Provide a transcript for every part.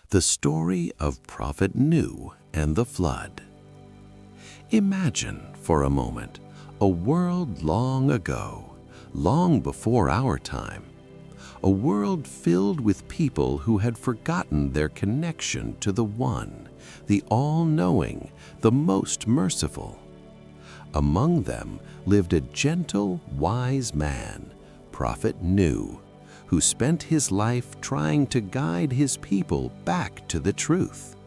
The story of Prophet Nuh and the flood. Imagine, for a moment, a world long ago, long before our time, a world filled with people who had forgotten their connection to the One, the All-Knowing, the Most Merciful. Among them lived a gentle, wise man, Prophet Nuh, who spent his life trying to guide his people back to the truth.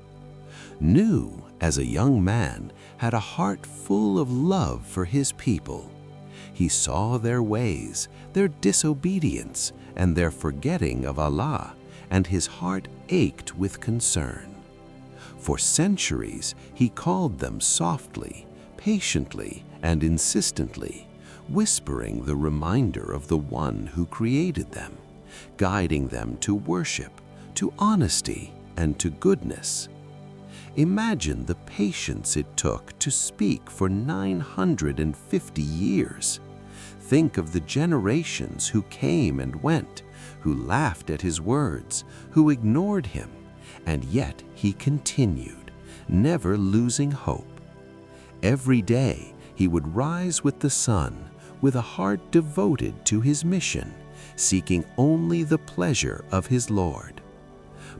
Nuh, as a young man, had a heart full of love for his people. He saw their ways, their disobedience, and their forgetting of Allah, and his heart ached with concern. For centuries, he called them softly, patiently, and insistently, whispering the reminder of the One who created them, guiding them to worship, to honesty, and to goodness. Imagine the patience it took to speak for 950 years. Think of the generations who came and went, who laughed at his words, who ignored him, and yet he continued, never losing hope. Every day he would rise with the sun, with a heart devoted to his mission, seeking only the pleasure of his Lord.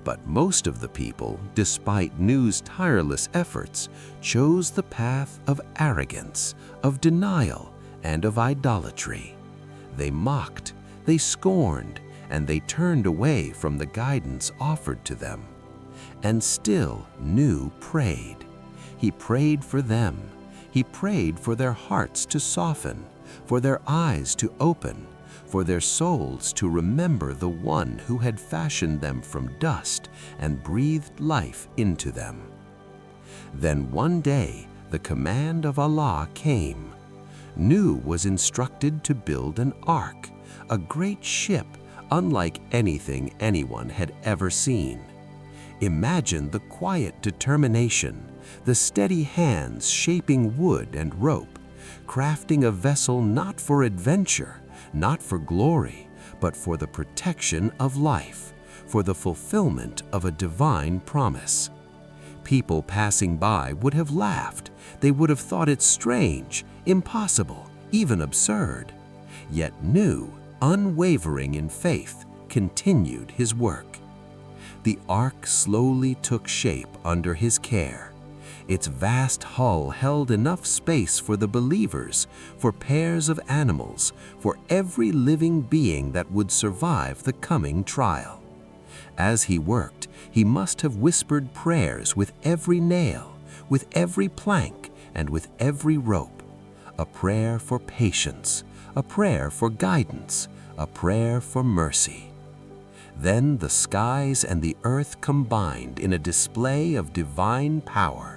But most of the people, despite Nuh's tireless efforts, chose the path of arrogance, of denial, and of idolatry. They mocked, they scorned, and they turned away from the guidance offered to them. And still Nuh prayed. He prayed for them. He prayed for their hearts to soften, for their eyes to open, for their souls to remember the One who had fashioned them from dust and breathed life into them. Then one day the command of Allah came. Nuh was instructed to build an ark, a great ship unlike anything anyone had ever seen. Imagine the quiet determination, the steady hands shaping wood and rope, crafting a vessel not for adventure, not for glory, but for the protection of life, for the fulfillment of a divine promise. People passing by would have laughed. They would have thought it strange, impossible, even absurd. Yet Nuh, unwavering in faith, continued his work. The ark slowly took shape under his care. Its vast hull held enough space for the believers, for pairs of animals, for every living being that would survive the coming trial. As he worked, he must have whispered prayers with every nail, with every plank, and with every rope. A prayer for patience, a prayer for guidance, a prayer for mercy. Then the skies and the earth combined in a display of divine power.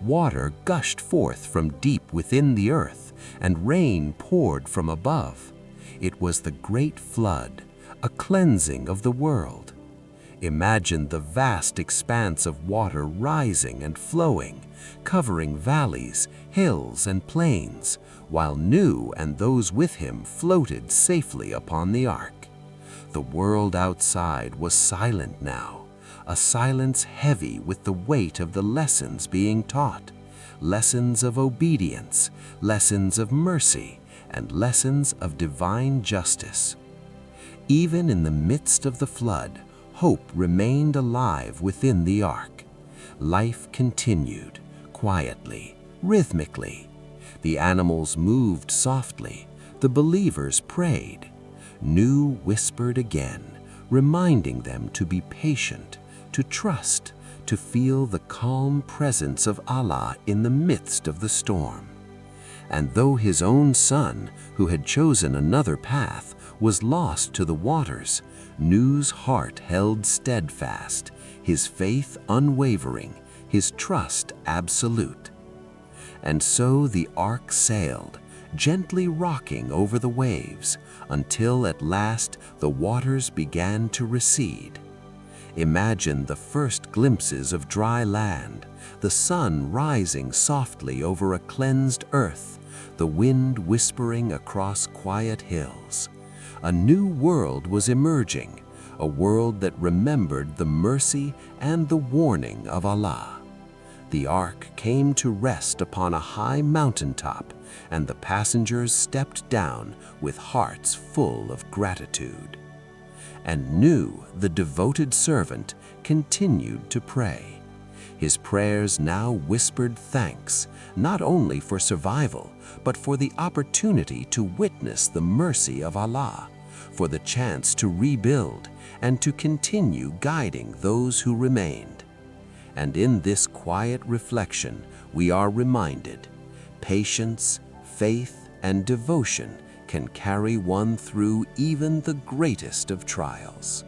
Water gushed forth from deep within the earth, and rain poured from above. It was the great flood, a cleansing of the world. Imagine the vast expanse of water rising and flowing, covering valleys, hills, and plains, while Nuh and those with him floated safely upon the ark. The world outside was silent now, a silence heavy with the weight of the lessons being taught, lessons of obedience, lessons of mercy, and lessons of divine justice. Even in the midst of the flood, hope remained alive within the ark. Life continued, quietly, rhythmically. The animals moved softly, the believers prayed. Nuh whispered again, reminding them to be patient, to trust, to feel the calm presence of Allah in the midst of the storm. And though his own son, who had chosen another path, was lost to the waters, Nuh's heart held steadfast, his faith unwavering, his trust absolute. And so the ark sailed, gently rocking over the waves, until at last the waters began to recede. Imagine the first glimpses of dry land, the sun rising softly over a cleansed earth, the wind whispering across quiet hills. A new world was emerging, a world that remembered the mercy and the warning of Allah. The ark came to rest upon a high mountaintop, and the passengers stepped down with hearts full of gratitude. And Nu, the devoted servant, continued to pray. His prayers now whispered thanks, not only for survival, but for the opportunity to witness the mercy of Allah, for the chance to rebuild and to continue guiding those who remained. And in this quiet reflection, we are reminded, patience, faith, and devotion can carry one through even the greatest of trials.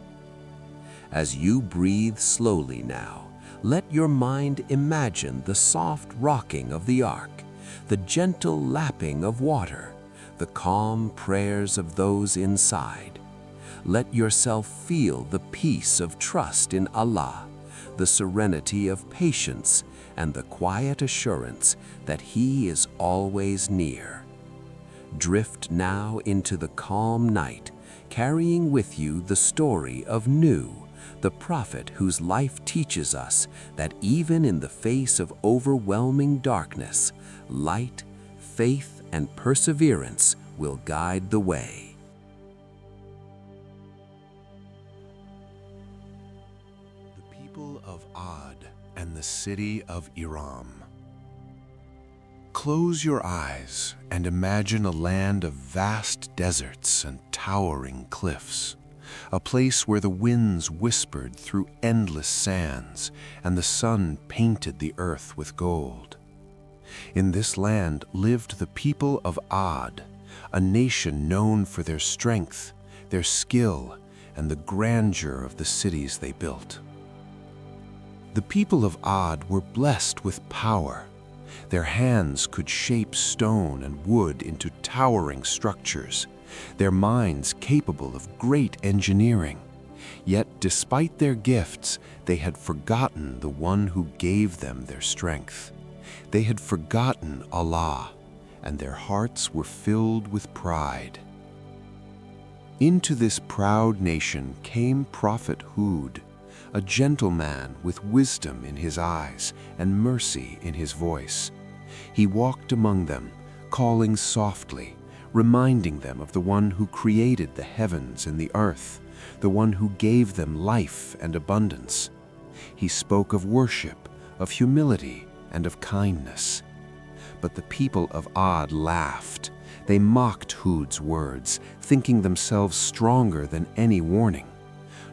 As you breathe slowly now, let your mind imagine the soft rocking of the ark, the gentle lapping of water, the calm prayers of those inside. Let yourself feel the peace of trust in Allah, the serenity of patience, and the quiet assurance that He is always near. Drift now into the calm night, carrying with you the story of Nu, the prophet whose life teaches us that even in the face of overwhelming darkness, light, faith, and perseverance will guide the way. The people of Ad and the city of Iram. Close your eyes and imagine a land of vast deserts and towering cliffs, a place where the winds whispered through endless sands and the sun painted the earth with gold. In this land lived the people of Ad, a nation known for their strength, their skill, and the grandeur of the cities they built. The people of Ad were blessed with power. Their hands could shape stone and wood into towering structures, their minds capable of great engineering. Yet, despite their gifts, they had forgotten the one who gave them their strength. They had forgotten Allah, and their hearts were filled with pride. Into this proud nation came Prophet Hud, a gentleman with wisdom in his eyes and mercy in his voice. He walked among them, calling softly, reminding them of the one who created the heavens and the earth, the one who gave them life and abundance. He spoke of worship, of humility, and of kindness. But the people of Ad laughed. They mocked Hud's words, thinking themselves stronger than any warning.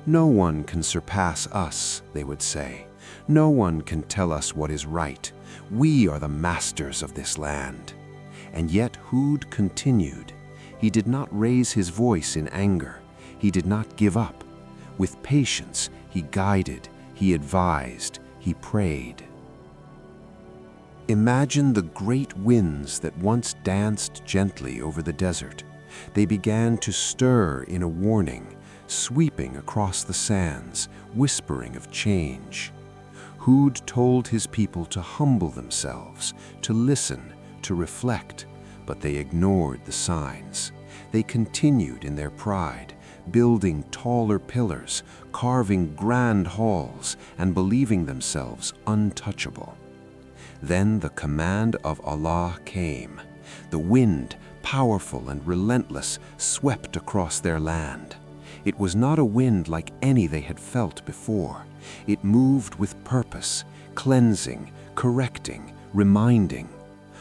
"No one can surpass us," they would say. "No one can tell us what is right. We are the masters of this land." And yet Hud continued. He did not raise his voice in anger. He did not give up. With patience, he guided, he advised, he prayed. Imagine the great winds that once danced gently over the desert. They began to stir in a warning, sweeping across the sands, whispering of change. Hud told his people to humble themselves, to listen, to reflect, but they ignored the signs. They continued in their pride, building taller pillars, carving grand halls, and believing themselves untouchable. Then the command of Allah came. The wind, powerful and relentless, swept across their land. It was not a wind like any they had felt before. It moved with purpose, cleansing, correcting, reminding.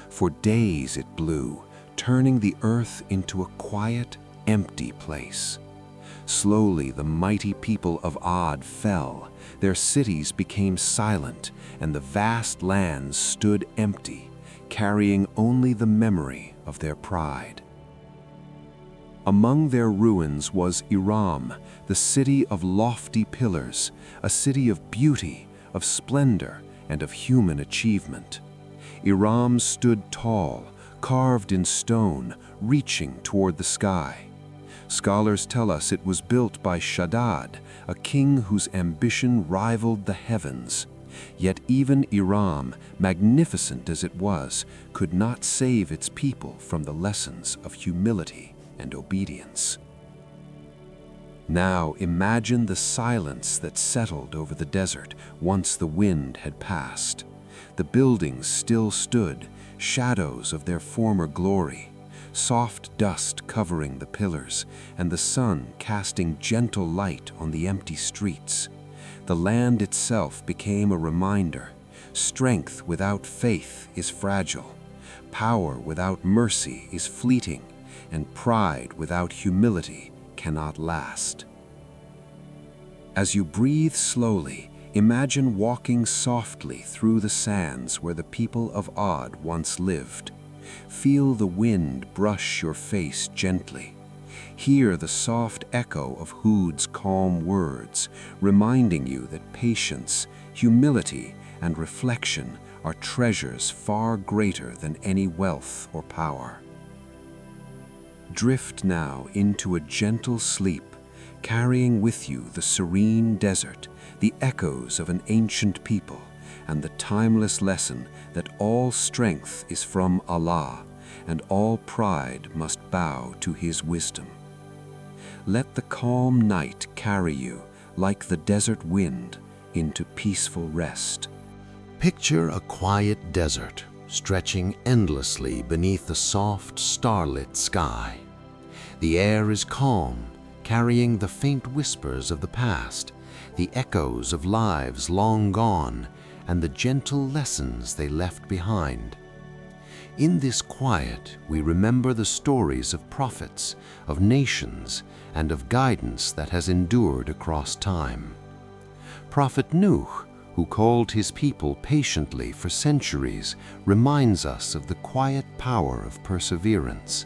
For days it blew, turning the earth into a quiet, empty place. Slowly the mighty people of Ad fell. Their cities became silent, and the vast lands stood empty, carrying only the memory of their pride. Among their ruins was Iram, the city of lofty pillars, a city of beauty, of splendor, and of human achievement. Iram stood tall, carved in stone, reaching toward the sky. Scholars tell us it was built by Shaddad, a king whose ambition rivaled the heavens. Yet even Iram, magnificent as it was, could not save its people from the lessons of humility and obedience. Now imagine the silence that settled over the desert once the wind had passed. The buildings still stood, shadows of their former glory, soft dust covering the pillars, and the sun casting gentle light on the empty streets. The land itself became a reminder. Strength without faith is fragile. Power without mercy is fleeting, and pride without humility cannot last. As you breathe slowly, imagine walking softly through the sands where the people of Ad once lived. Feel the wind brush your face gently. Hear the soft echo of Hud's calm words, reminding you that patience, humility, and reflection are treasures far greater than any wealth or power. Drift now into a gentle sleep, carrying with you the serene desert, the echoes of an ancient people, and the timeless lesson that all strength is from Allah, and all pride must bow to His wisdom. Let the calm night carry you, like the desert wind, into peaceful rest. Picture a quiet desert stretching endlessly beneath the soft, starlit sky. The air is calm, carrying the faint whispers of the past, the echoes of lives long gone, and the gentle lessons they left behind. In this quiet, we remember the stories of prophets, of nations, and of guidance that has endured across time. Prophet Nuh, who called his people patiently for centuries, reminds us of the quiet power of perseverance.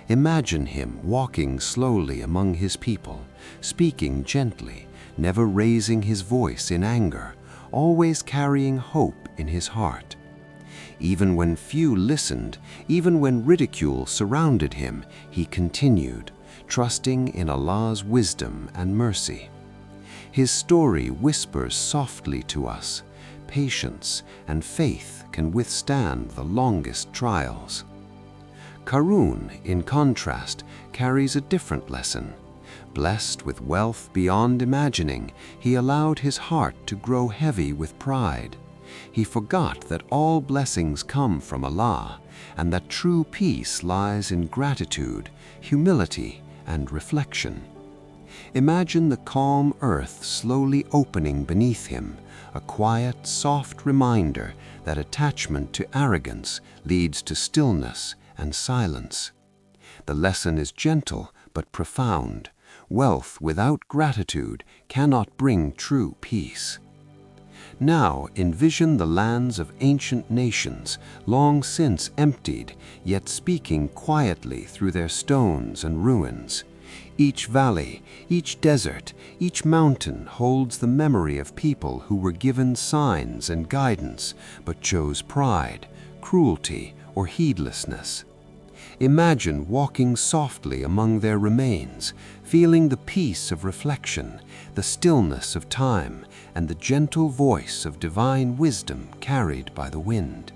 Imagine him walking slowly among his people, speaking gently, never raising his voice in anger, always carrying hope in his heart. Even when few listened, even when ridicule surrounded him, he continued, trusting in Allah's wisdom and mercy. His story whispers softly to us, patience and faith can withstand the longest trials. Qarun, in contrast, carries a different lesson. Blessed with wealth beyond imagining, he allowed his heart to grow heavy with pride. He forgot that all blessings come from Allah, and that true peace lies in gratitude, humility, and reflection. Imagine the calm earth slowly opening beneath him, a quiet, soft reminder that attachment to arrogance leads to stillness and silence. The lesson is gentle but profound. Wealth without gratitude cannot bring true peace. Now envision the lands of ancient nations, long since emptied, yet speaking quietly through their stones and ruins. Each valley, each desert, each mountain holds the memory of people who were given signs and guidance, but chose pride, cruelty, or heedlessness. Imagine walking softly among their remains, feeling the peace of reflection, the stillness of time, and the gentle voice of divine wisdom carried by the wind.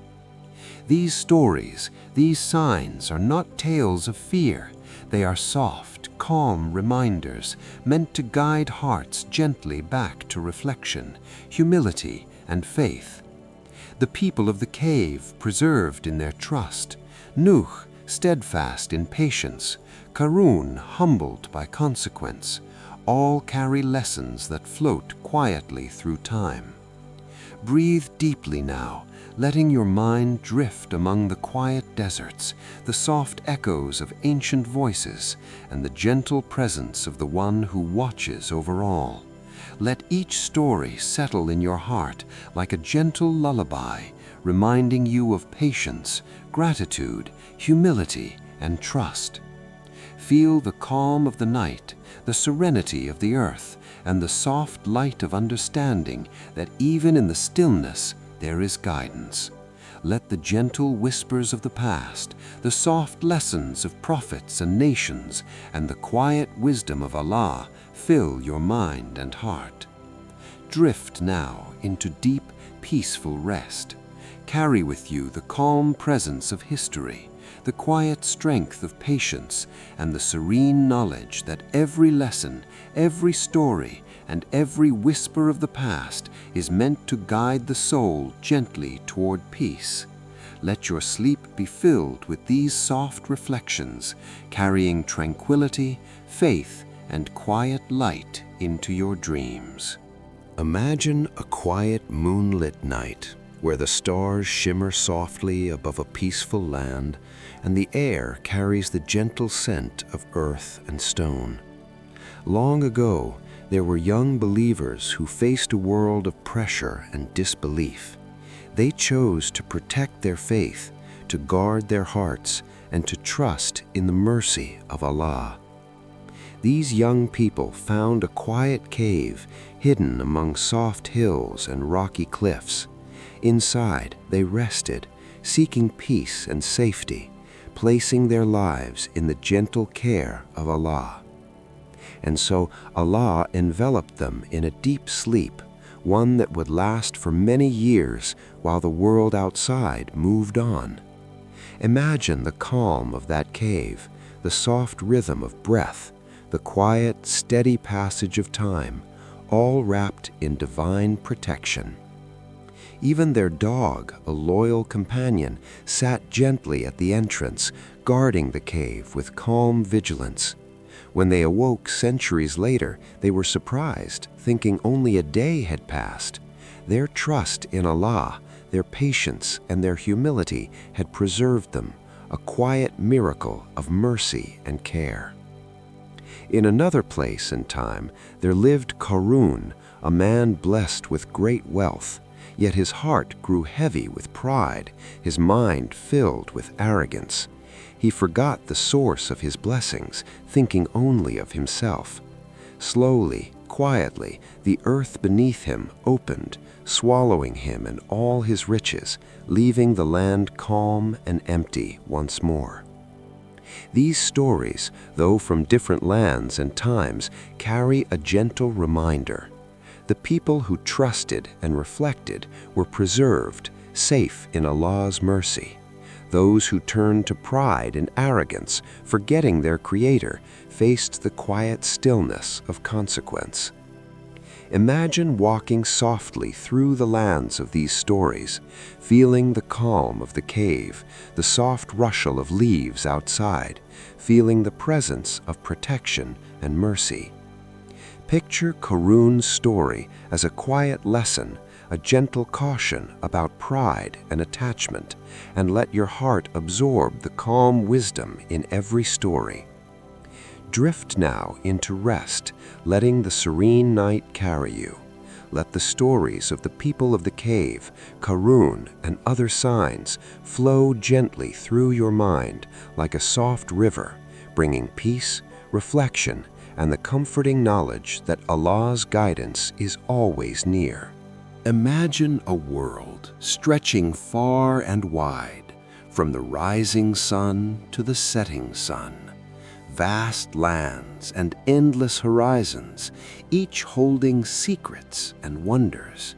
These stories, these signs are not tales of fear. They are soft, calm reminders meant to guide hearts gently back to reflection, humility, and faith. The people of the cave preserved in their trust, Nuh steadfast in patience, Qarun humbled by consequence, all carry lessons that float quietly through time. Breathe deeply now, letting your mind drift among the quiet deserts, the soft echoes of ancient voices, and the gentle presence of the one who watches over all. Let each story settle in your heart like a gentle lullaby, reminding you of patience, gratitude, humility, and trust. Feel the calm of the night, the serenity of the earth, and the soft light of understanding that even in the stillness there is guidance. Let the gentle whispers of the past, the soft lessons of prophets and nations, and the quiet wisdom of Allah fill your mind and heart. Drift now into deep, peaceful rest. Carry with you the calm presence of history, the quiet strength of patience, and the serene knowledge that every lesson, every story, and every whisper of the past is meant to guide the soul gently toward peace. Let your sleep be filled with these soft reflections, carrying tranquility, faith, and quiet light into your dreams. Imagine a quiet moonlit night where the stars shimmer softly above a peaceful land and the air carries the gentle scent of earth and stone. Long ago, there were young believers who faced a world of pressure and disbelief. They chose to protect their faith, to guard their hearts, and to trust in the mercy of Allah. These young people found a quiet cave hidden among soft hills and rocky cliffs. Inside, they rested, seeking peace and safety, placing their lives in the gentle care of Allah. And so Allah enveloped them in a deep sleep, one that would last for many years while the world outside moved on. Imagine the calm of that cave, the soft rhythm of breath, the quiet, steady passage of time, all wrapped in divine protection. Even their dog, a loyal companion, sat gently at the entrance, guarding the cave with calm vigilance. When they awoke centuries later, they were surprised, thinking only a day had passed. Their trust in Allah, their patience, and their humility had preserved them, a quiet miracle of mercy and care. In another place and time, there lived Qarun, a man blessed with great wealth. Yet his heart grew heavy with pride, his mind filled with arrogance. He forgot the source of his blessings, thinking only of himself. Slowly, quietly, the earth beneath him opened, swallowing him and all his riches, leaving the land calm and empty once more. These stories, though from different lands and times, carry a gentle reminder. The people who trusted and reflected were preserved, safe in Allah's mercy. Those who turned to pride and arrogance, forgetting their Creator, faced the quiet stillness of consequence. Imagine walking softly through the lands of these stories, feeling the calm of the cave, the soft rustle of leaves outside, feeling the presence of protection and mercy. Picture Qarun's story as a quiet lesson, a gentle caution about pride and attachment, and let your heart absorb the calm wisdom in every story. Drift now into rest, letting the serene night carry you. Let the stories of the people of the cave, Qarun, and other signs flow gently through your mind like a soft river, bringing peace, reflection, and the comforting knowledge that Allah's guidance is always near. Imagine a world stretching far and wide, from the rising sun to the setting sun. Vast lands and endless horizons, each holding secrets and wonders.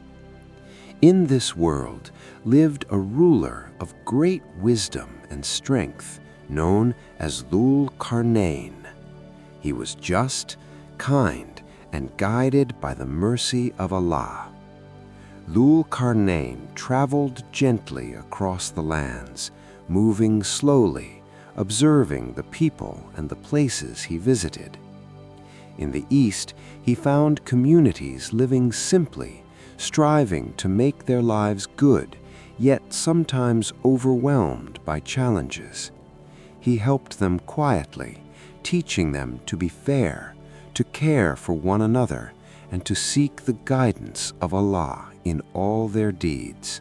In this world lived a ruler of great wisdom and strength, known as Dhul Qarnayn. He was just, kind, and guided by the mercy of Allah. Dhul Qarnayn traveled gently across the lands, moving slowly, observing the people and the places he visited. In the east, he found communities living simply, striving to make their lives good, yet sometimes overwhelmed by challenges. He helped them quietly, teaching them to be fair, to care for one another, and to seek the guidance of Allah in all their deeds.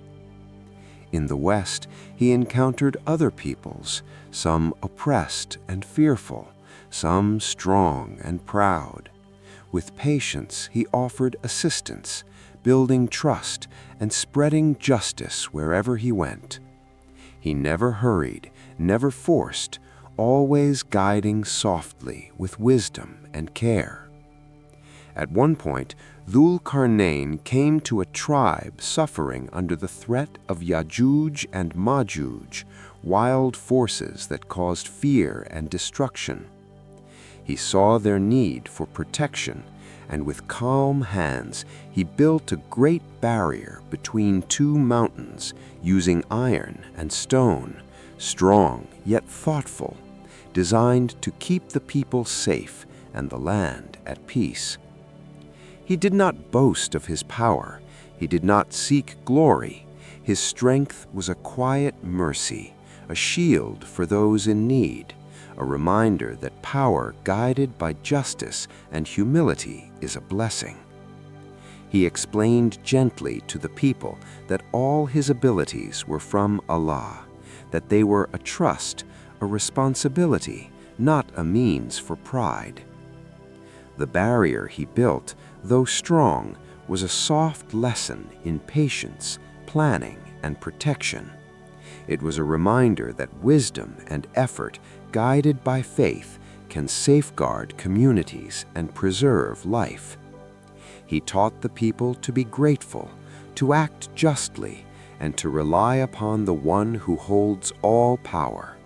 In the West, he encountered other peoples, some oppressed and fearful, some strong and proud. With patience, he offered assistance, building trust and spreading justice wherever he went. He never hurried, never forced, always guiding softly with wisdom and care. At one point, Dhul Qarnayn came to a tribe suffering under the threat of Yajuj and Majuj, wild forces that caused fear and destruction. He saw their need for protection, and with calm hands he built a great barrier between two mountains using iron and stone, strong yet thoughtful, designed to keep the people safe and the land at peace. He did not boast of his power. He did not seek glory. His strength was a quiet mercy, a shield for those in need, a reminder that power guided by justice and humility is a blessing. He explained gently to the people that all his abilities were from Allah, that they were a trust, a responsibility, not a means for pride. The barrier he built, though strong, was a soft lesson in patience, planning, and protection. It was a reminder that wisdom and effort, guided by faith, can safeguard communities and preserve life. He taught the people to be grateful, to act justly, and to rely upon the one who holds all power.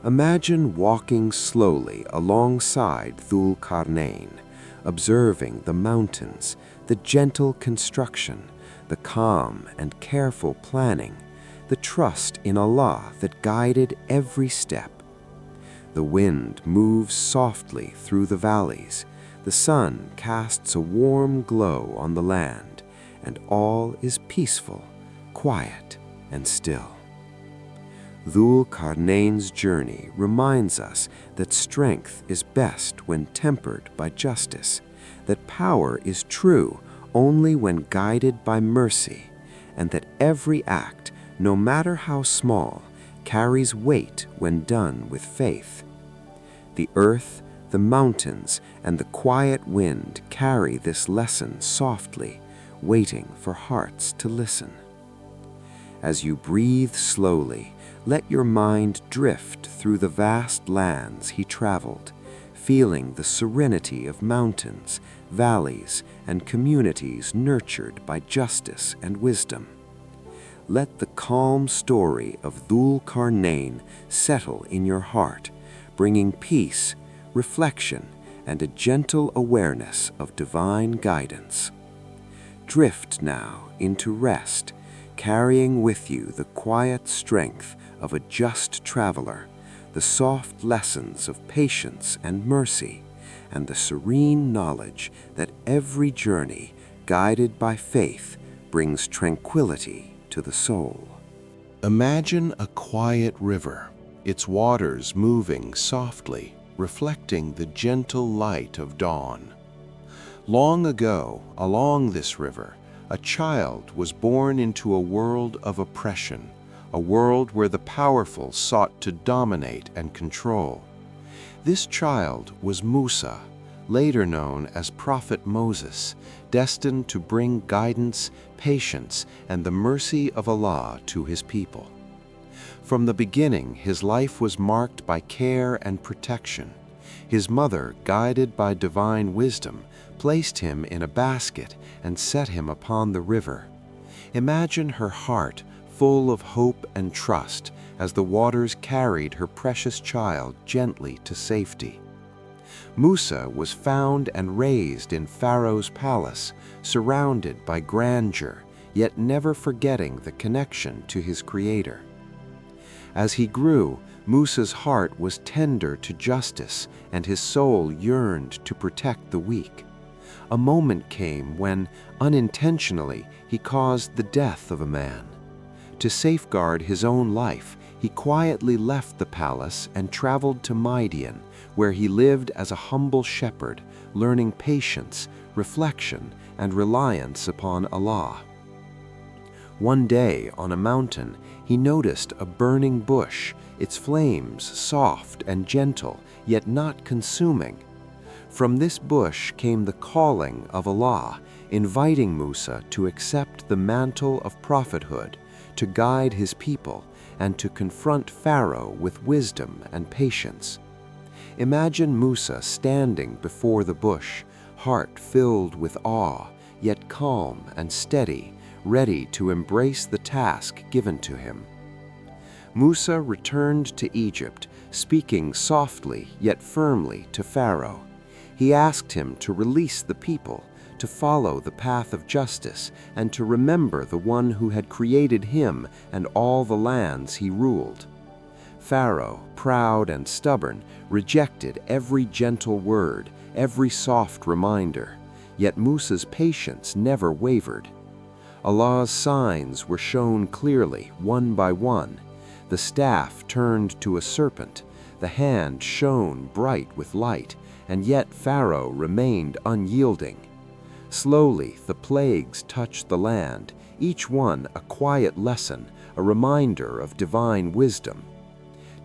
Imagine walking slowly alongside Dhul Qarnayn, observing the mountains, the gentle construction, the calm and careful planning, the trust in Allah that guided every step. The wind moves softly through the valleys, the sun casts a warm glow on the land, and all is peaceful, quiet, and still. Dhul Qarnayn's journey reminds us that strength is best when tempered by justice, that power is true only when guided by mercy, and that every act, no matter how small, carries weight when done with faith. The earth, the mountains, and the quiet wind carry this lesson softly, waiting for hearts to listen. As you breathe slowly, let your mind drift through the vast lands he traveled, feeling the serenity of mountains, valleys, and communities nurtured by justice and wisdom. Let the calm story of Dhul Qarnayn settle in your heart, bringing peace, reflection, and a gentle awareness of divine guidance. Drift now into rest, carrying with you the quiet strength of a just traveler, the soft lessons of patience and mercy, and the serene knowledge that every journey, guided by faith, brings tranquility to the soul. Imagine a quiet river, its waters moving softly, reflecting the gentle light of dawn. Long ago, along this river, a child was born into a world of oppression, a world where the powerful sought to dominate and control. This child was Musa, later known as Prophet Moses, destined to bring guidance, patience, and the mercy of Allah to his people. From the beginning, his life was marked by care and protection. His mother, guided by divine wisdom, placed him in a basket and set him upon the river. Imagine her heart full of hope and trust as the waters carried her precious child gently to safety. Musa was found and raised in Pharaoh's palace, surrounded by grandeur, yet never forgetting the connection to his Creator. As he grew, Musa's heart was tender to justice, and his soul yearned to protect the weak. A moment came when, unintentionally, he caused the death of a man. To safeguard his own life, he quietly left the palace and traveled to Midian, where he lived as a humble shepherd, learning patience, reflection, and reliance upon Allah. One day, on a mountain, he noticed a burning bush, its flames soft and gentle, yet not consuming. From this bush came the calling of Allah, inviting Musa to accept the mantle of prophethood, to guide his people, and to confront Pharaoh with wisdom and patience. Imagine Musa standing before the bush, heart filled with awe, yet calm and steady, ready to embrace the task given to him. Musa returned to Egypt, speaking softly yet firmly to Pharaoh. He asked him to release the people, to follow the path of justice, and to remember the one who had created him and all the lands he ruled. Pharaoh, proud and stubborn, rejected every gentle word, every soft reminder, yet Musa's patience never wavered. Allah's signs were shown clearly, one by one. The staff turned to a serpent, the hand shone bright with light, and yet Pharaoh remained unyielding. Slowly the plagues touched the land, each one a quiet lesson, a reminder of divine wisdom.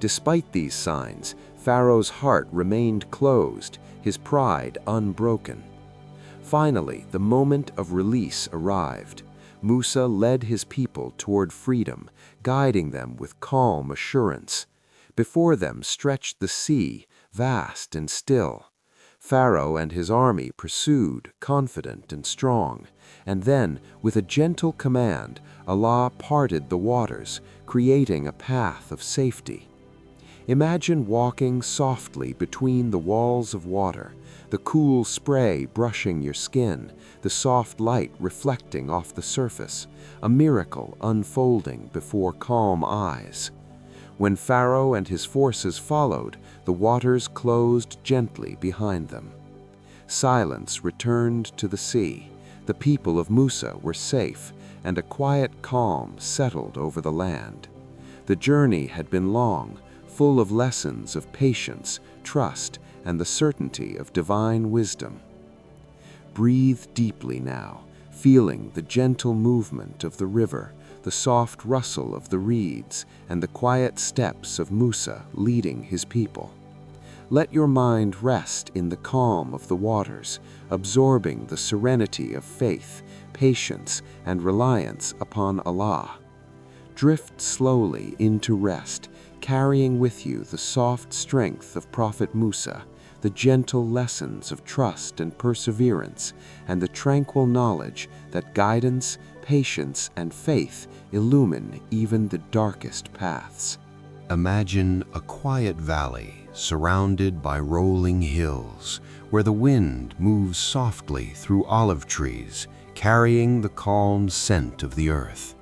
Despite these signs, Pharaoh's heart remained closed, his pride unbroken. Finally, the moment of release arrived. Musa led his people toward freedom, guiding them with calm assurance. Before them stretched the sea, vast and still. Pharaoh and his army pursued, confident and strong. And then, with a gentle command, Allah parted the waters, creating a path of safety. Imagine walking softly between the walls of water, the cool spray brushing your skin, the soft light reflecting off the surface, a miracle unfolding before calm eyes. When Pharaoh and his forces followed, the waters closed gently behind them. Silence returned to the sea. The people of Musa were safe, and a quiet calm settled over the land. The journey had been long, full of lessons of patience, trust, and the certainty of divine wisdom. Breathe deeply now, feeling the gentle movement of the river, the soft rustle of the reeds, and the quiet steps of Musa leading his people. Let your mind rest in the calm of the waters, absorbing the serenity of faith, patience, and reliance upon Allah. Drift slowly into rest, carrying with you the soft strength of Prophet Musa, the gentle lessons of trust and perseverance, and the tranquil knowledge that guidance, patience, and faith illumine even the darkest paths. Imagine a quiet valley surrounded by rolling hills, where the wind moves softly through olive trees, carrying the calm scent of the earth.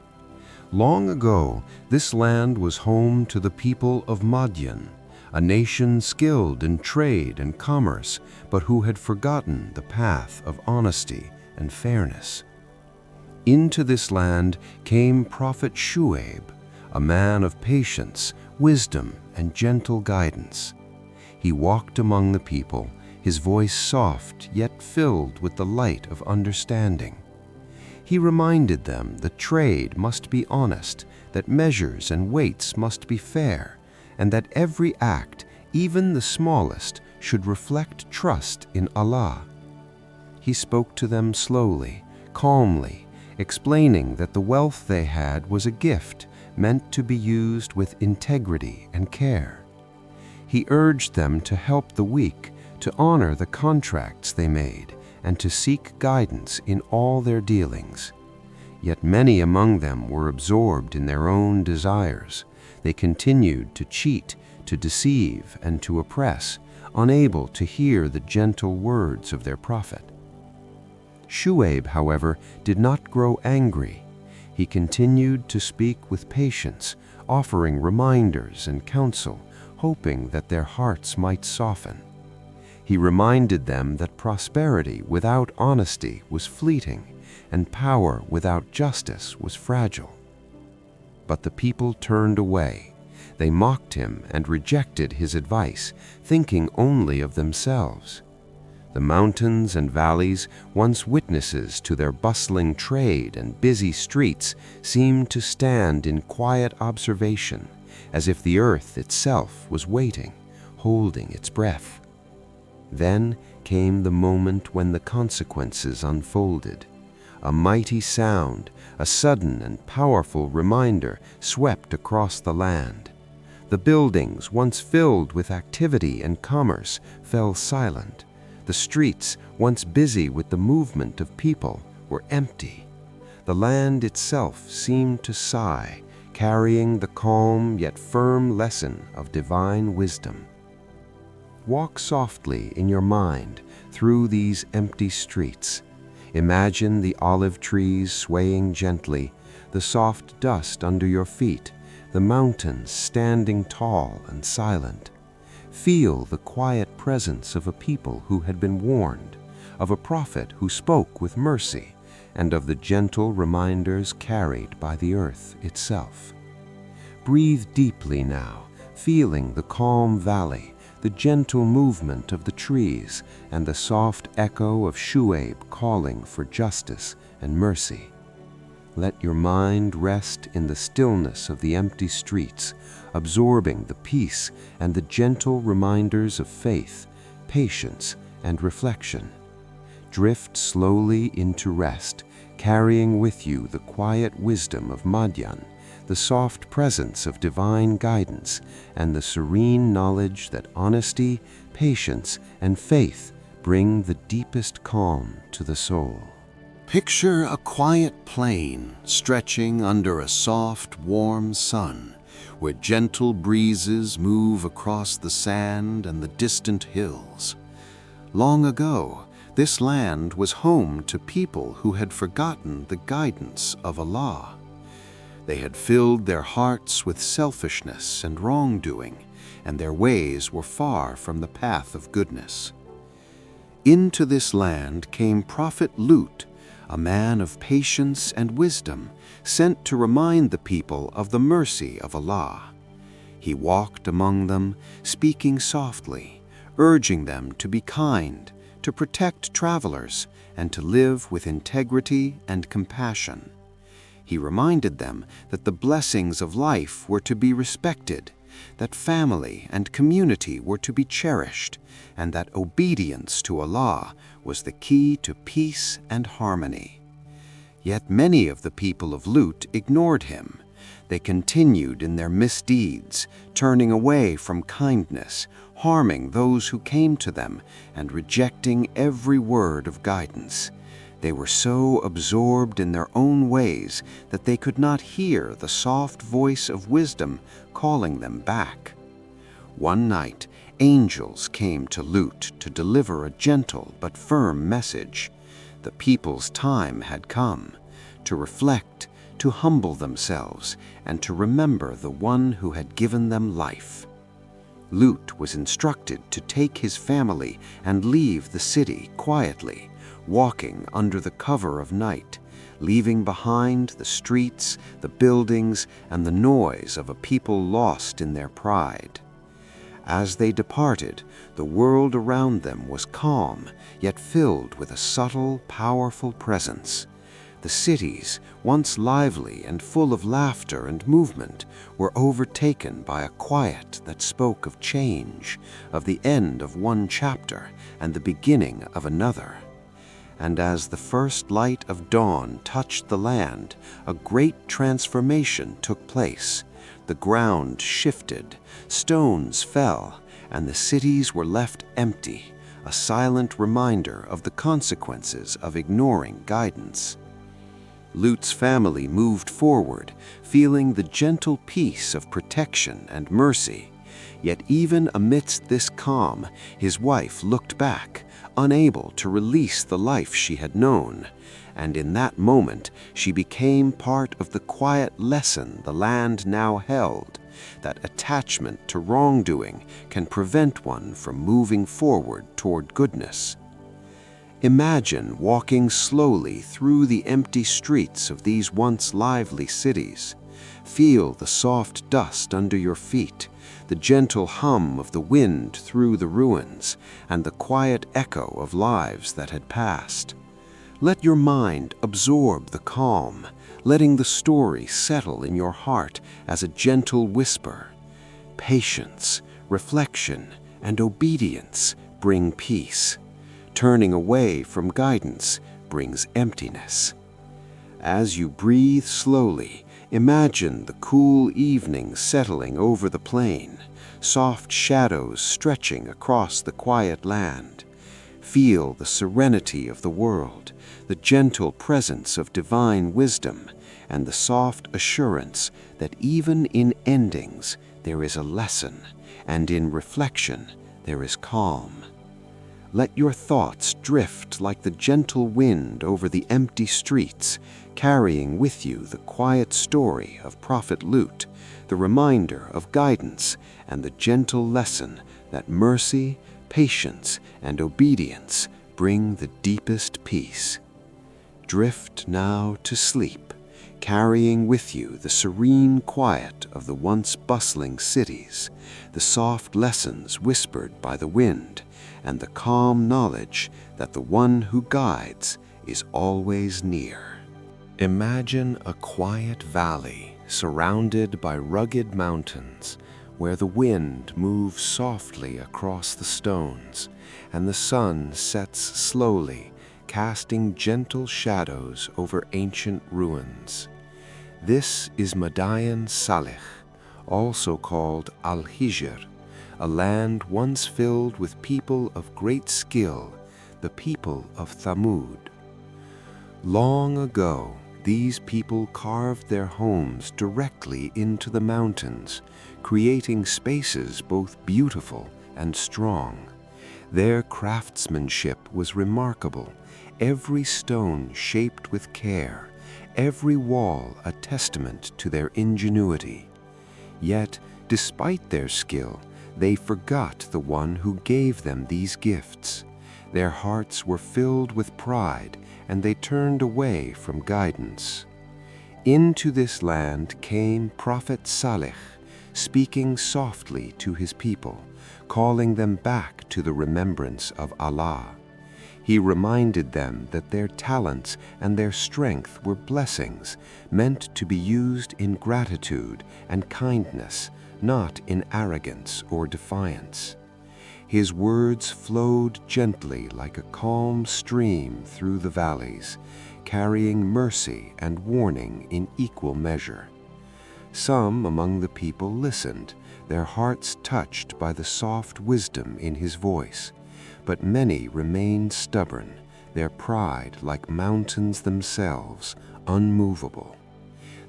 Long ago, this land was home to the people of Madian, a nation skilled in trade and commerce, but who had forgotten the path of honesty and fairness. Into this land came Prophet Shu'aib, a man of patience, wisdom, and gentle guidance. He walked among the people, his voice soft yet filled with the light of understanding. He reminded them that trade must be honest, that measures and weights must be fair, and that every act, even the smallest, should reflect trust in Allah. He spoke to them slowly, calmly, explaining that the wealth they had was a gift meant to be used with integrity and care. He urged them to help the weak, to honor the contracts they made, and to seek guidance in all their dealings. Yet many among them were absorbed in their own desires. They continued to cheat, to deceive, and to oppress, unable to hear the gentle words of their prophet. Shu'aib, however, did not grow angry. He continued to speak with patience, offering reminders and counsel, hoping that their hearts might soften. He reminded them that prosperity without honesty was fleeting, and power without justice was fragile. But the people turned away. They mocked him and rejected his advice, thinking only of themselves. The mountains and valleys, once witnesses to their bustling trade and busy streets, seemed to stand in quiet observation, as if the earth itself was waiting, holding its breath. Then came the moment when the consequences unfolded. A mighty sound, a sudden and powerful reminder, swept across the land. The buildings, once filled with activity and commerce, fell silent. The streets, once busy with the movement of people, were empty. The land itself seemed to sigh, carrying the calm yet firm lesson of divine wisdom. Walk softly in your mind through these empty streets. Imagine the olive trees swaying gently, the soft dust under your feet, the mountains standing tall and silent. Feel the quiet presence of a people who had been warned, of a prophet who spoke with mercy, and of the gentle reminders carried by the earth itself. Breathe deeply now, feeling the calm valley, the gentle movement of the trees, and the soft echo of Shu'aib calling for justice and mercy. Let your mind rest in the stillness of the empty streets, absorbing the peace and the gentle reminders of faith, patience, and reflection. Drift slowly into rest, carrying with you the quiet wisdom of Madyan, the soft presence of divine guidance, and the serene knowledge that honesty, patience, and faith bring the deepest calm to the soul. Picture a quiet plain stretching under a soft, warm sun, where gentle breezes move across the sand and the distant hills. Long ago, this land was home to people who had forgotten the guidance of Allah. They had filled their hearts with selfishness and wrongdoing, and their ways were far from the path of goodness. Into this land came Prophet Lut, a man of patience and wisdom, sent to remind the people of the mercy of Allah. He walked among them, speaking softly, urging them to be kind, to protect travelers, and to live with integrity and compassion. He reminded them that the blessings of life were to be respected, that family and community were to be cherished, and that obedience to Allah was the key to peace and harmony. Yet many of the people of Lut ignored him. They continued in their misdeeds, turning away from kindness, harming those who came to them, and rejecting every word of guidance. They were so absorbed in their own ways that they could not hear the soft voice of wisdom calling them back. One night, angels came to Lut to deliver a gentle but firm message. The people's time had come to reflect, to humble themselves, and to remember the one who had given them life. Lut was instructed to take his family and leave the city quietly, walking under the cover of night, leaving behind the streets, the buildings, and the noise of a people lost in their pride. As they departed, the world around them was calm, yet filled with a subtle, powerful presence. The cities, once lively and full of laughter and movement, were overtaken by a quiet that spoke of change, of the end of one chapter and the beginning of another. And as the first light of dawn touched the land, a great transformation took place. The ground shifted, stones fell, and the cities were left empty, a silent reminder of the consequences of ignoring guidance. Lut's family moved forward, feeling the gentle peace of protection and mercy. Yet even amidst this calm, his wife looked back, unable to release the life she had known. And in that moment, she became part of the quiet lesson the land now held, that attachment to wrongdoing can prevent one from moving forward toward goodness. Imagine walking slowly through the empty streets of these once lively cities. Feel the soft dust under your feet, the gentle hum of the wind through the ruins, and the quiet echo of lives that had passed. Let your mind absorb the calm, letting the story settle in your heart as a gentle whisper. Patience, reflection, and obedience bring peace. Turning away from guidance brings emptiness. As you breathe slowly, imagine the cool evening settling over the plain, soft shadows stretching across the quiet land. Feel the serenity of the world, the gentle presence of divine wisdom, and the soft assurance that even in endings there is a lesson, and in reflection there is calm. Let your thoughts drift like the gentle wind over the empty streets, carrying with you the quiet story of Prophet Lut, the reminder of guidance, and the gentle lesson that mercy, patience, and obedience bring the deepest peace. Drift now to sleep, carrying with you the serene quiet of the once bustling cities, the soft lessons whispered by the wind, and the calm knowledge that the one who guides is always near. Imagine a quiet valley surrounded by rugged mountains, where the wind moves softly across the stones, and the sun sets slowly, casting gentle shadows over ancient ruins. This is Madain Salih, also called Al-Hijr, a land once filled with people of great skill, the people of Thamud. Long ago, these people carved their homes directly into the mountains, creating spaces both beautiful and strong. Their craftsmanship was remarkable, every stone shaped with care, every wall a testament to their ingenuity. Yet, despite their skill, they forgot the one who gave them these gifts. Their hearts were filled with pride, and they turned away from guidance. Into this land came Prophet Salih, speaking softly to his people, calling them back to the remembrance of Allah. He reminded them that their talents and their strength were blessings meant to be used in gratitude and kindness, not in arrogance or defiance. His words flowed gently like a calm stream through the valleys, carrying mercy and warning in equal measure. Some among the people listened, their hearts touched by the soft wisdom in his voice, but many remained stubborn, their pride like mountains themselves, unmovable.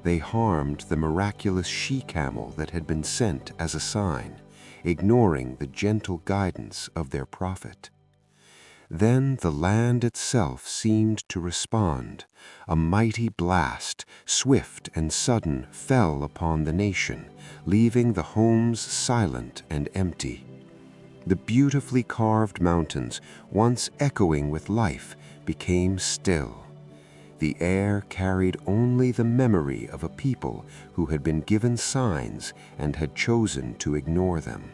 They harmed the miraculous she-camel that had been sent as a sign, ignoring the gentle guidance of their prophet. Then the land itself seemed to respond. A mighty blast, swift and sudden, fell upon the nation, leaving the homes silent and empty. The beautifully carved mountains, once echoing with life, became still. The air carried only the memory of a people who had been given signs and had chosen to ignore them.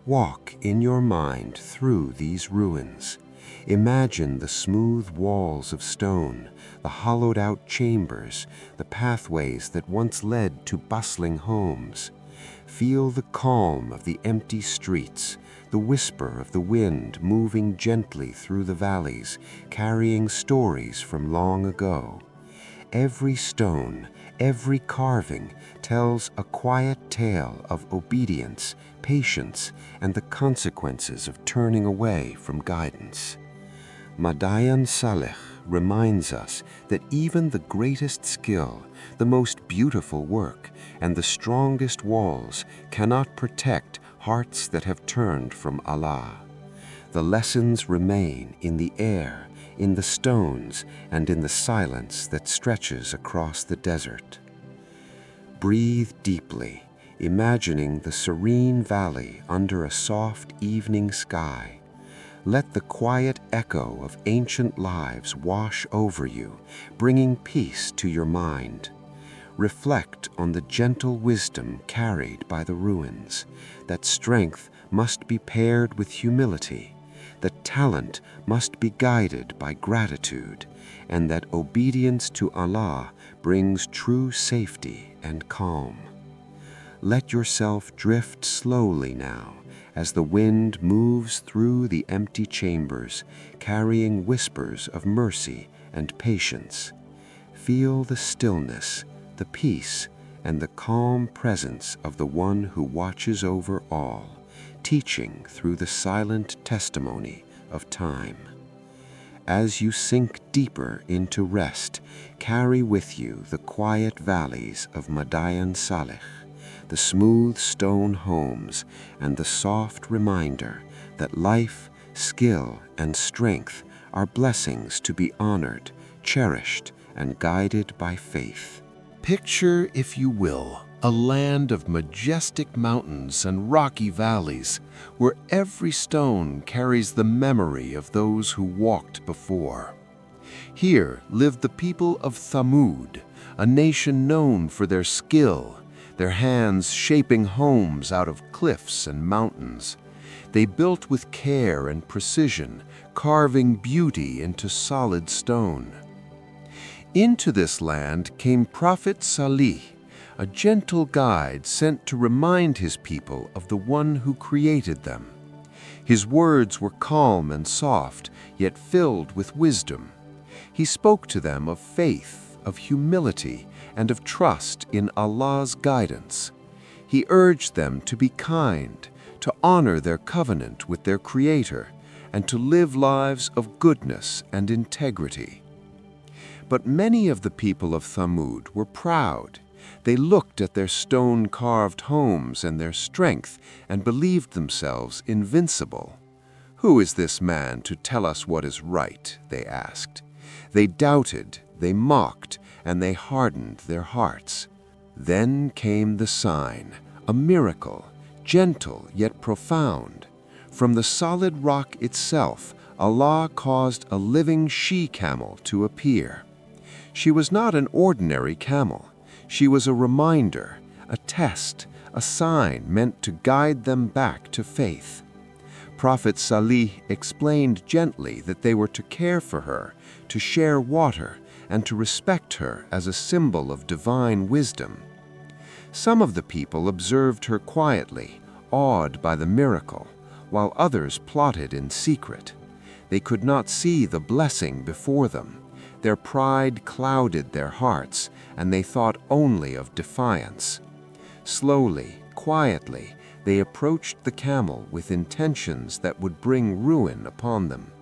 Walk in your mind through these ruins. Imagine the smooth walls of stone, the hollowed-out chambers, the pathways that once led to bustling homes. Feel the calm of the empty streets, the whisper of the wind moving gently through the valleys, carrying stories from long ago. Every stone, every carving tells a quiet tale of obedience, patience, and the consequences of turning away from guidance. Madain Salih reminds us that even the greatest skill, the most beautiful work, and the strongest walls cannot protect hearts that have turned from Allah. The lessons remain in the air, in the stones, and in the silence that stretches across the desert. Breathe deeply, imagining the serene valley under a soft evening sky. Let the quiet echo of ancient lives wash over you, bringing peace to your mind. Reflect on the gentle wisdom carried by the ruins, that strength must be paired with humility, that talent must be guided by gratitude, and that obedience to Allah brings true safety and calm. Let yourself drift slowly now, as the wind moves through the empty chambers, carrying whispers of mercy and patience. Feel the stillness, the peace, and the calm presence of the one who watches over all, teaching through the silent testimony of time. As you sink deeper into rest, carry with you the quiet valleys of Madayan Salih, the smooth stone homes, and the soft reminder that life, skill, and strength are blessings to be honored, cherished, and guided by faith. Picture, if you will, a land of majestic mountains and rocky valleys, where every stone carries the memory of those who walked before. Here lived the people of Thamud, a nation known for their skill, their hands shaping homes out of cliffs and mountains. They built with care and precision, carving beauty into solid stone. Into this land came Prophet Salih, a gentle guide sent to remind his people of the one who created them. His words were calm and soft, yet filled with wisdom. He spoke to them of faith, of humility, and of trust in Allah's guidance. He urged them to be kind, to honor their covenant with their Creator, and to live lives of goodness and integrity. But many of the people of Thamud were proud. They looked at their stone-carved homes and their strength and believed themselves invincible. "Who is this man to tell us what is right?" they asked. They doubted, they mocked, and they hardened their hearts. Then came the sign, a miracle, gentle yet profound. From the solid rock itself, Allah caused a living she-camel to appear. She was not an ordinary camel. She was a reminder, a test, a sign meant to guide them back to faith. Prophet Salih explained gently that they were to care for her, to share water, and to respect her as a symbol of divine wisdom. Some of the people observed her quietly, awed by the miracle, while others plotted in secret. They could not see the blessing before them. Their pride clouded their hearts, and they thought only of defiance. Slowly, quietly, they approached the camel with intentions that would bring ruin upon them.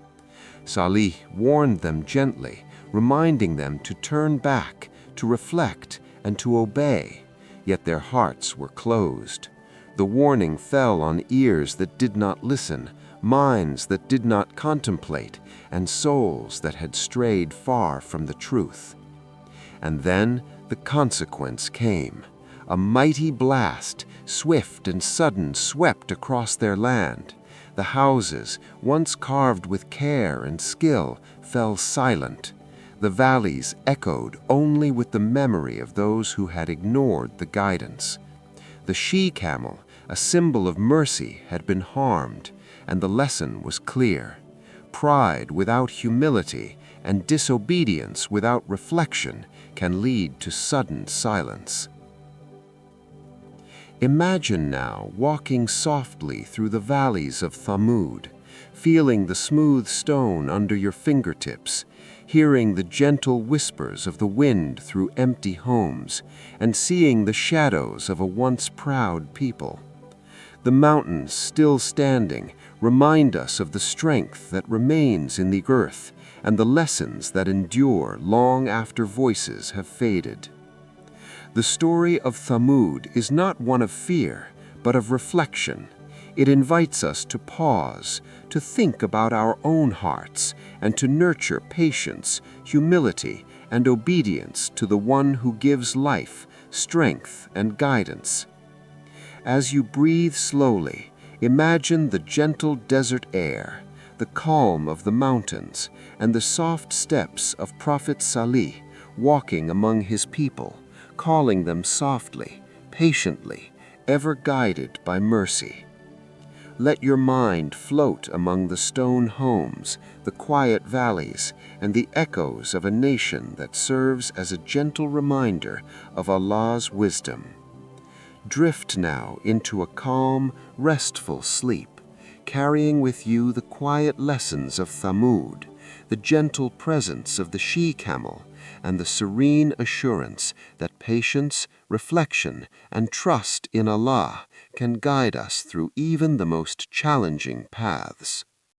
Salih warned them gently, reminding them to turn back, to reflect, and to obey, yet their hearts were closed. The warning fell on ears that did not listen, minds that did not contemplate, and souls that had strayed far from the truth. And then the consequence came. A mighty blast, swift and sudden, swept across their land. The houses, once carved with care and skill, fell silent. The valleys echoed only with the memory of those who had ignored the guidance. The she-camel, a symbol of mercy, had been harmed, and the lesson was clear. Pride without humility and disobedience without reflection can lead to sudden silence. Imagine now walking softly through the valleys of Thamud, feeling the smooth stone under your fingertips, hearing the gentle whispers of the wind through empty homes, and seeing the shadows of a once proud people. The mountains, still standing, remind us of the strength that remains in the earth and the lessons that endure long after voices have faded. The story of Thamud is not one of fear, but of reflection. It invites us to pause, to think about our own hearts, and to nurture patience, humility, and obedience to the one who gives life, strength, and guidance. As you breathe slowly, imagine the gentle desert air, the calm of the mountains, and the soft steps of Prophet Salih walking among his people, calling them softly, patiently, ever guided by mercy. Let your mind float among the stone homes, the quiet valleys, and the echoes of a nation that serves as a gentle reminder of Allah's wisdom. Drift now into a calm, restful sleep, carrying with you the quiet lessons of Thamud, the gentle presence of the she-camel, and the serene assurance that patience, reflection, and trust in Allah can guide us through even the most challenging paths.